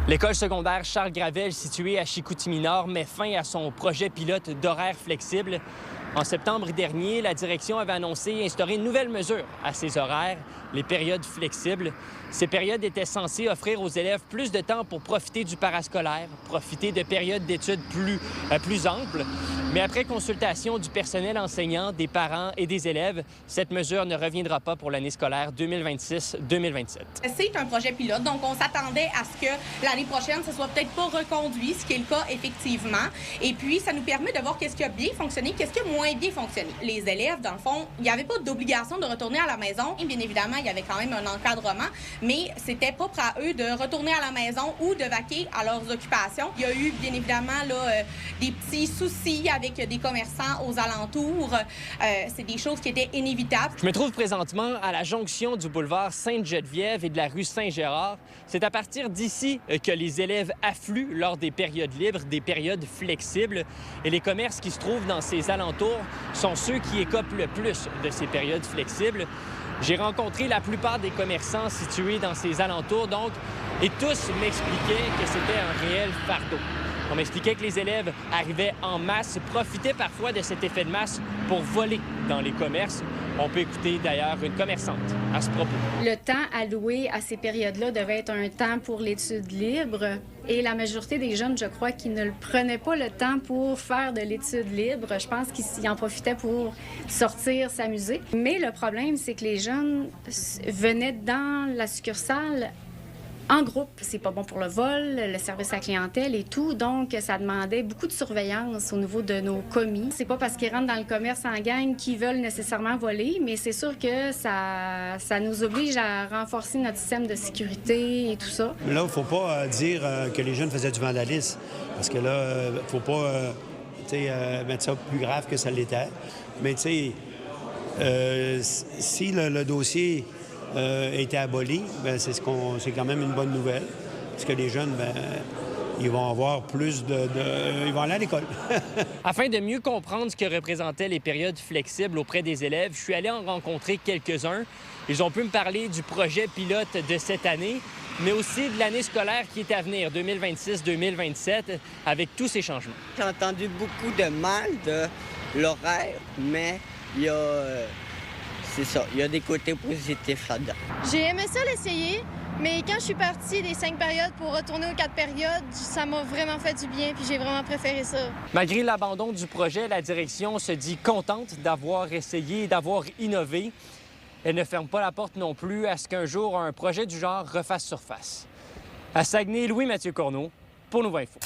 L'école secondaire Charles Gravel, située à Chicoutimi-Nord, met fin à son projet pilote d'horaires flexibles. En septembre dernier, la direction avait annoncé instaurer une nouvelle mesure à ces horaires, les périodes flexibles. Ces périodes étaient censées offrir aux élèves plus de temps pour profiter du parascolaire, profiter de périodes d'études plus amples. Mais après consultation du personnel enseignant, des parents et des élèves, cette mesure ne reviendra pas pour l'année scolaire 2026-2027. C'est un projet pilote, donc on s'attendait à ce que l'année prochaine, ce soit peut-être pas reconduit, ce qui est le cas effectivement. Et puis, ça nous permet de voir qu'est-ce qui a bien fonctionné, qu'est-ce qui a moins bien fonctionné. Les élèves, dans le fond, il n'y avait pas d'obligation de retourner à la maison. Et bien évidemment, il y avait quand même un encadrement, mais c'était propre à eux de retourner à la maison ou de vaquer à leurs occupations. Il y a eu, bien évidemment, des petits soucis avec des commerçants aux alentours. C'est des choses qui étaient inévitables. Je me trouve présentement à la jonction du boulevard Sainte-Geneviève et de la rue Saint-Gérard. C'est à partir d'ici que les élèves affluent lors des périodes libres, des périodes flexibles. Et les commerces qui se trouvent dans ces alentours sont ceux qui écopent le plus de ces périodes flexibles. J'ai rencontré la plupart des commerçants situés dans ces alentours, et tous m'expliquaient que c'était un réel fardeau. On m'expliquait que les élèves arrivaient en masse, profitaient parfois de cet effet de masse pour voler dans les commerces. On peut écouter d'ailleurs une commerçante à ce propos. Le temps alloué à ces périodes-là devait être un temps pour l'étude libre. Et la majorité des jeunes, je crois, qui ne prenaient pas le temps pour faire de l'étude libre. Je pense qu'ils en profitaient pour sortir, s'amuser. Mais le problème, c'est que les jeunes venaient dans la succursale en groupe. C'est pas bon pour le vol, le service à la clientèle et tout. Donc, ça demandait beaucoup de surveillance au niveau de nos commis. C'est pas parce qu'ils rentrent dans le commerce en gang qu'ils veulent nécessairement voler, mais c'est sûr que ça nous oblige à renforcer notre système de sécurité et tout ça. Là, il faut pas dire que les jeunes faisaient du vandalisme, parce que là, faut pas mettre ça plus grave que ça l'était. Mais tu sais, si le dossier a été aboli, bien, c'est quand même une bonne nouvelle. Parce que les jeunes, bien, ils vont avoir plus ils vont aller à l'école. Afin de mieux comprendre ce que représentaient les périodes flexibles auprès des élèves, je suis allé en rencontrer quelques-uns. Ils ont pu me parler du projet pilote de cette année, mais aussi de l'année scolaire qui est à venir, 2026-2027, avec tous ces changements. J'ai entendu beaucoup de mal de l'horaire, mais il y a... C'est ça, il y a des côtés positifs là-dedans. J'ai aimé ça l'essayer, mais quand je suis partie des 5 périodes pour retourner aux 4 périodes, ça m'a vraiment fait du bien, puis j'ai vraiment préféré ça. Malgré l'abandon du projet, la direction se dit contente d'avoir essayé, d'avoir innové. Elle ne ferme pas la porte non plus à ce qu'un jour un projet du genre refasse surface. À Saguenay, Louis-Mathieu Corneau, pour Nouveau Info.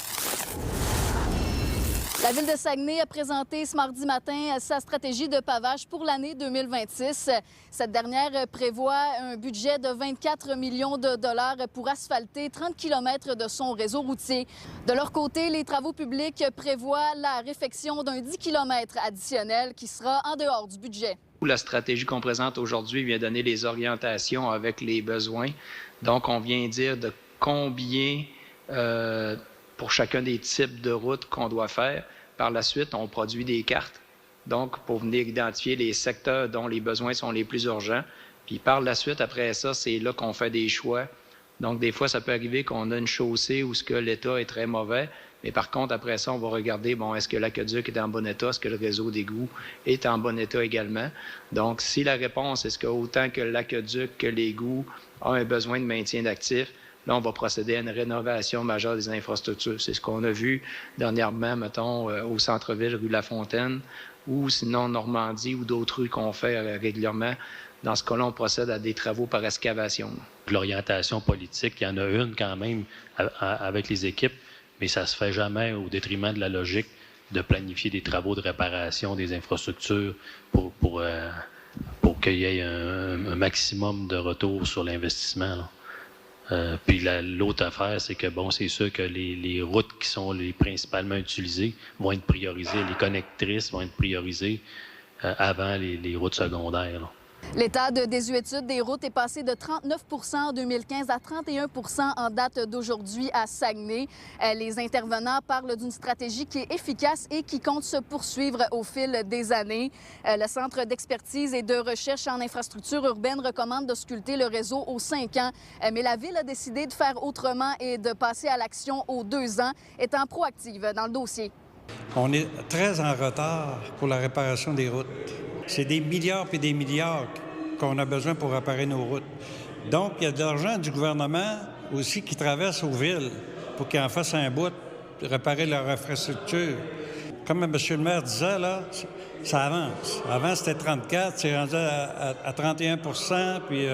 La Ville de Saguenay a présenté ce mardi matin sa stratégie de pavage pour l'année 2026. Cette dernière prévoit un budget de 24 millions de dollars pour asphalter 30 km de son réseau routier. De leur côté, les travaux publics prévoient la réfection d'un 10 km additionnel qui sera en dehors du budget. La stratégie qu'on présente aujourd'hui vient donner les orientations avec les besoins. Donc, on vient dire de combien pour chacun des types de routes qu'on doit faire. Par la suite, on produit des cartes, donc pour venir identifier les secteurs dont les besoins sont les plus urgents. Puis par la suite, après ça, c'est là qu'on fait des choix. Donc des fois, ça peut arriver qu'on a une chaussée où ce que l'état est très mauvais, mais par contre, après ça, on va regarder, est-ce que l'aqueduc est en bon état, est-ce que le réseau d'égouts est en bon état également. Donc si la réponse est que autant que l'aqueduc que l'égout a un besoin de maintien d'actifs, là, on va procéder à une rénovation majeure des infrastructures. C'est ce qu'on a vu dernièrement, mettons, au centre-ville, rue Lafontaine, ou sinon Normandie ou d'autres rues qu'on fait régulièrement. Dans ce cas-là, on procède à des travaux par excavation. L'orientation politique, il y en a une quand même avec les équipes, mais ça ne se fait jamais au détriment de la logique de planifier des travaux de réparation des infrastructures pour qu'il y ait un maximum de retour sur l'investissement, là. Puis l'autre affaire, c'est que, c'est sûr que les routes qui sont les principalement utilisées vont être priorisées. Les connectrices vont être priorisées avant les routes secondaires, là. L'état de désuétude des routes est passé de 39 en 2015 à 31 en date d'aujourd'hui à Saguenay. Les intervenants parlent d'une stratégie qui est efficace et qui compte se poursuivre au fil des années. Le Centre d'expertise et de recherche en infrastructure urbaine recommande de sculpter le réseau aux 5 ans. Mais la Ville a décidé de faire autrement et de passer à l'action aux 2 ans, étant proactive dans le dossier. On est très en retard pour la réparation des routes. C'est des milliards et des milliards qu'on a besoin pour réparer nos routes. Donc, il y a de l'argent du gouvernement aussi qui traverse aux villes pour qu'ils en fassent un bout, réparer leur infrastructure. Comme M. le maire disait, là, ça avance. Avant, c'était 34, c'est rendu à 31 puis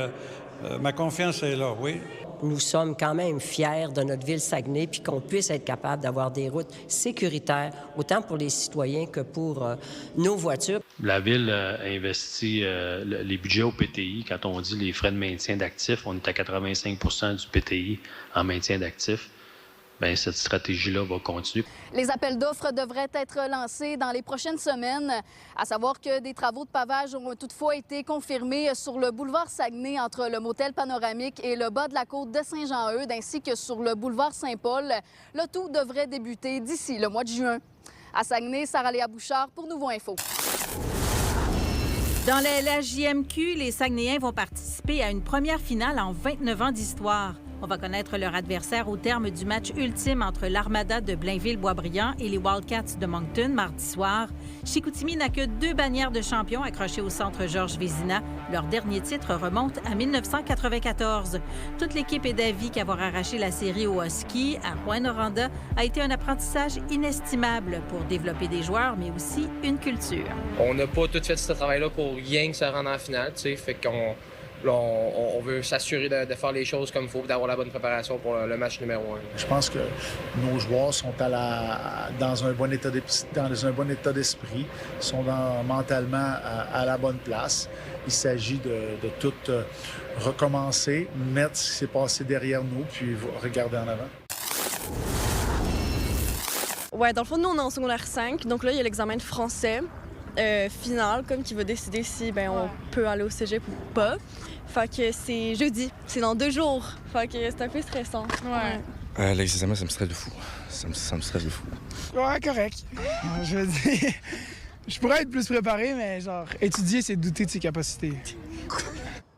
ma confiance est là, oui. Nous sommes quand même fiers de notre ville Saguenay puis qu'on puisse être capable d'avoir des routes sécuritaires, autant pour les citoyens que pour nos voitures. La Ville a investi les budgets au PTI. Quand on dit les frais de maintien d'actifs, on est à 85 du PTI en maintien d'actifs. Bien, cette stratégie-là va continuer. Les appels d'offres devraient être lancés dans les prochaines semaines. À savoir que des travaux de pavage ont toutefois été confirmés sur le boulevard Saguenay entre le motel Panoramique et le bas de la côte de Saint-Jean-Eudes, ainsi que sur le boulevard Saint-Paul. Le tout devrait débuter d'ici le mois de juin. À Saguenay, Sarah-Léa Bouchard pour Nouveau Info. Dans la LHJMQ, les Saguenayens vont participer à une première finale en 29 ans d'histoire. On va connaître leur adversaire au terme du match ultime entre l'Armada de Blainville-Boisbriand et les Wildcats de Moncton mardi soir. Chicoutimi n'a que 2 bannières de champions accrochées au centre Georges Vézina. Leur dernier titre remonte à 1994. Toute l'équipe est d'avis qu'avoir arraché la série au Husky à Rouyn-Noranda a été un apprentissage inestimable pour développer des joueurs, mais aussi une culture. On n'a pas tout fait ce travail-là pour rien que se rendre en finale, tu sais, fait qu'on... Là, on veut s'assurer de faire les choses comme il faut, d'avoir la bonne préparation pour le match numéro 1. Je pense que nos joueurs sont dans un bon état d'esprit, sont mentalement à la bonne place. Il s'agit de tout recommencer, mettre ce qui s'est passé derrière nous, puis regarder en avant. Ouais, dans le fond, nous, on est en secondaire 5, donc là, il y a l'examen de français final, comme qui va décider si on peut aller au cégep ou pas. Fait que c'est jeudi, c'est dans 2 jours. Fait que c'est un peu stressant. Les examens, ça me stresse de fou. Ça me stresse de fou. Ouais, correct. Je veux dire, je pourrais être plus préparé, mais genre, étudier, c'est douter de ses capacités.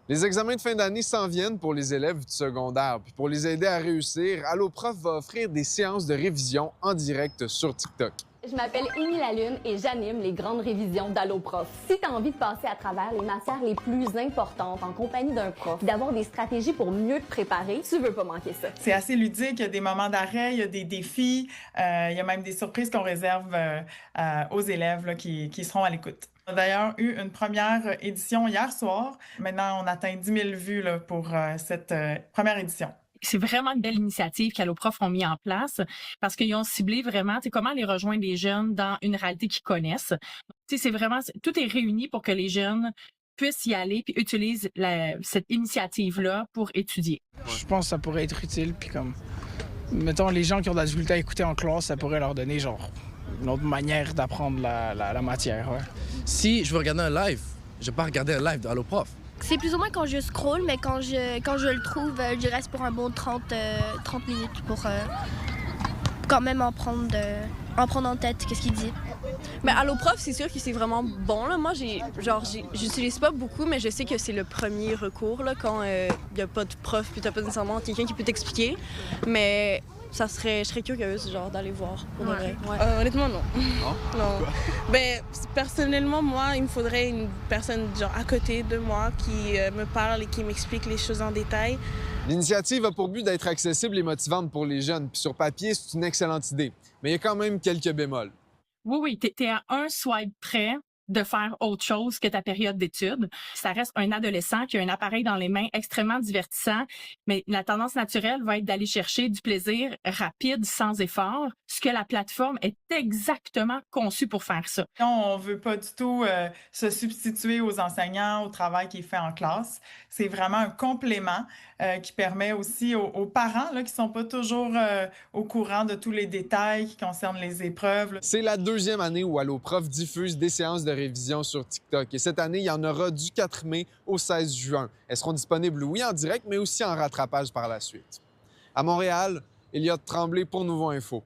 Les examens de fin d'année s'en viennent pour les élèves du secondaire. Puis pour les aider à réussir, Alloprof va offrir des séances de révision en direct sur TikTok. Je m'appelle Émilie Lalune et j'anime les grandes révisions d'Alloprof. Si tu as envie de passer à travers les matières les plus importantes en compagnie d'un prof, d'avoir des stratégies pour mieux te préparer, tu veux pas manquer ça. C'est assez ludique, il y a des moments d'arrêt, il y a des défis, il y a même des surprises qu'on réserve aux élèves là, qui seront à l'écoute. On a d'ailleurs eu une première édition hier soir. Maintenant, on atteint 10 000 vues là, pour cette première édition. C'est vraiment une belle initiative qu'Alloprof ont mis en place parce qu'ils ont ciblé vraiment comment les rejoindre les jeunes dans une réalité qu'ils connaissent. C'est vraiment, tout est réuni pour que les jeunes puissent y aller puis utilisent cette initiative-là pour étudier. Je pense que ça pourrait être utile. Puis comme, mettons, les gens qui ont de la difficulté à écouter en classe, ça pourrait leur donner genre une autre manière d'apprendre la matière. Ouais. Si je veux regarder un live, je vais pas regarder un live d'Alloprof. C'est plus ou moins quand je scroll, mais quand je le trouve, je reste pour un bon 30 minutes pour quand même en prendre en tête qu'est-ce qu'il dit. Mais Alloprof, c'est sûr que c'est vraiment bon. Là. Moi, j'utilise pas beaucoup, mais je sais que c'est le premier recours là, quand il n'y a pas de prof puis t'as pas nécessairement quelqu'un qui peut t'expliquer. Mais je serais curieuse d'aller voir pour de vrai. Honnêtement, non. Non. Ben, personnellement, moi, il me faudrait une personne à côté de moi qui me parle et qui m'explique les choses en détail. L'initiative a pour but d'être accessible et motivante pour les jeunes. Puis sur papier, c'est une excellente idée. Mais il y a quand même quelques bémols. Oui, t'es à un swipe près de faire autre chose que ta période d'études. Ça reste un adolescent qui a un appareil dans les mains extrêmement divertissant, mais la tendance naturelle va être d'aller chercher du plaisir rapide, sans effort, ce que la plateforme est exactement conçue pour faire ça. On ne veut pas du tout se substituer aux enseignants, au travail qui est fait en classe. C'est vraiment un complément qui permet aussi aux parents là, qui ne sont pas toujours au courant de tous les détails qui concernent les épreuves. C'est la 2e année où Alloprof diffuse des séances de révision sur TikTok. Et cette année, il y en aura du 4 mai au 16 juin. Elles seront disponibles, oui, en direct, mais aussi en rattrapage par la suite. À Montréal, Elliott Tremblay pour Nouveau Info.